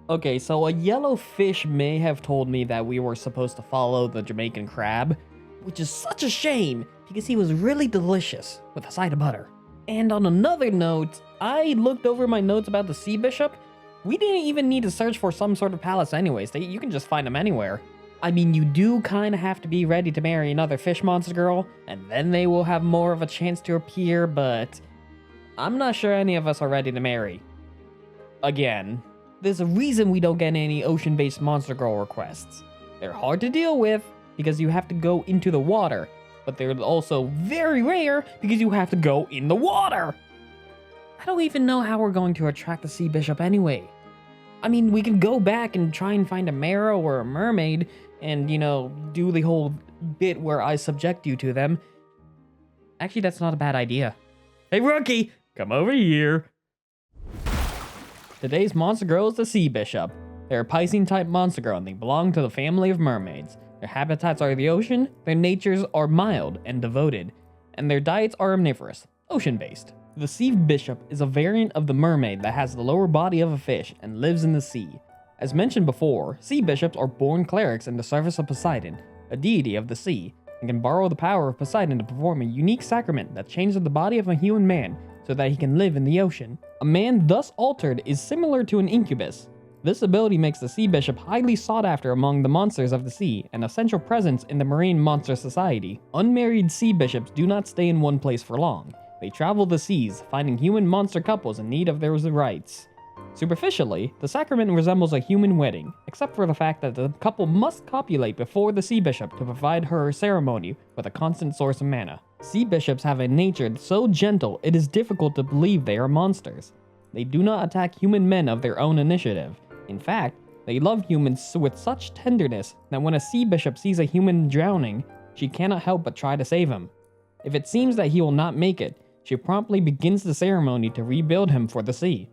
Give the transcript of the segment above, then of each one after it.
Okay, so a yellow fish may have told me that we were supposed to follow the Jamaican crab, which is such a shame because he was really delicious with a side of butter. And on another note, I looked over my notes about the sea bishop. We didn't even need to search for some sort of palace anyways. You can just find them anywhere. I mean, you do kind of have to be ready to marry another fish monster girl, and then they will have more of a chance to appear, but I'm not sure any of us are ready to marry. Again, there's a reason we don't get any ocean-based monster girl requests. They're hard to deal with because you have to go into the water, but they're also very rare because you have to go in the water. I don't even know how we're going to attract the sea bishop anyway. I mean, we can go back and try and find a marrow or a mermaid and, do the whole bit where I subject you to them. Actually, that's not a bad idea. Hey, rookie, come over here. Today's monster girl is the sea bishop. They're a Piscean type monster girl and they belong to the family of mermaids. Their habitats are the ocean, their natures are mild and devoted, and their diets are omnivorous, ocean-based. The sea bishop is a variant of the mermaid that has the lower body of a fish and lives in the sea. As mentioned before, sea bishops are born clerics in the service of Poseidon, a deity of the sea, and can borrow the power of Poseidon to perform a unique sacrament that changes the body of a human man so that he can live in the ocean. A man thus altered is similar to an incubus. This ability makes the sea bishop highly sought after among the monsters of the sea, and a central presence in the marine monster society. Unmarried sea bishops do not stay in one place for long. They travel the seas, finding human monster couples in need of their rights. Superficially, the sacrament resembles a human wedding, except for the fact that the couple must copulate before the sea bishop to provide her ceremony with a constant source of mana. Sea bishops have a nature so gentle it is difficult to believe they are monsters. They do not attack human men of their own initiative. In fact, they love humans with such tenderness that when a sea bishop sees a human drowning, she cannot help but try to save him. If it seems that he will not make it, she promptly begins the ceremony to rebuild him for the sea.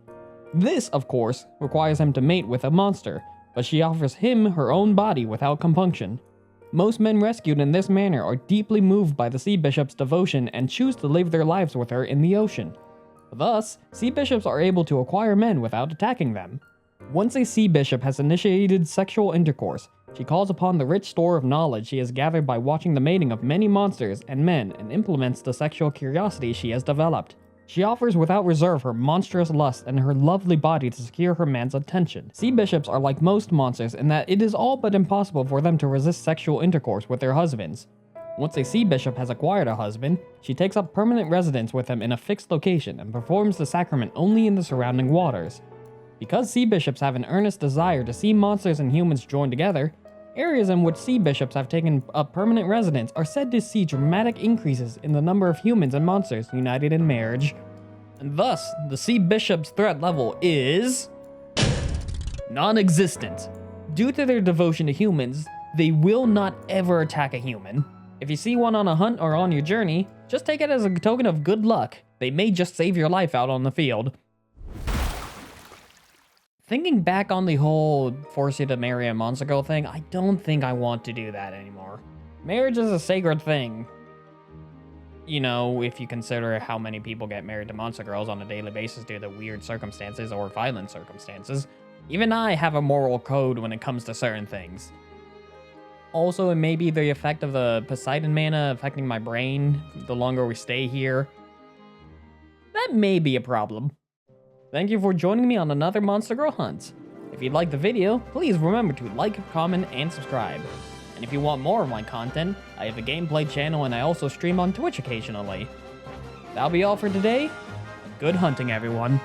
This, of course, requires him to mate with a monster, but she offers him her own body without compunction. Most men rescued in this manner are deeply moved by the sea bishop's devotion and choose to live their lives with her in the ocean. Thus, sea bishops are able to acquire men without attacking them. Once a sea bishop has initiated sexual intercourse, she calls upon the rich store of knowledge she has gathered by watching the mating of many monsters and men and implements the sexual curiosity she has developed. She offers without reserve her monstrous lust and her lovely body to secure her man's attention. Sea bishops are like most monsters in that it is all but impossible for them to resist sexual intercourse with their husbands. Once a sea bishop has acquired a husband, she takes up permanent residence with him in a fixed location and performs the sacrament only in the surrounding waters. Because sea bishops have an earnest desire to see monsters and humans join together, areas in which sea bishops have taken up permanent residence are said to see dramatic increases in the number of humans and monsters united in marriage. And thus, the sea bishop's threat level is non-existent. Due to their devotion to humans, they will not ever attack a human. If you see one on a hunt or on your journey, just take it as a token of good luck. They may just save your life out on the field. Thinking back on the whole force you to marry a monster girl thing, I don't think I want to do that anymore. Marriage is a sacred thing. If you consider how many people get married to monster girls on a daily basis due to weird circumstances or violent circumstances. Even I have a moral code when it comes to certain things. Also, it may be the effect of the Poseidon mana affecting my brain the longer we stay here. That may be a problem. Thank you for joining me on another Monster Girl hunt. If you liked the video, please remember to like, comment, and subscribe. And if you want more of my content, I have a gameplay channel and I also stream on Twitch occasionally. That'll be all for today. Good hunting, everyone.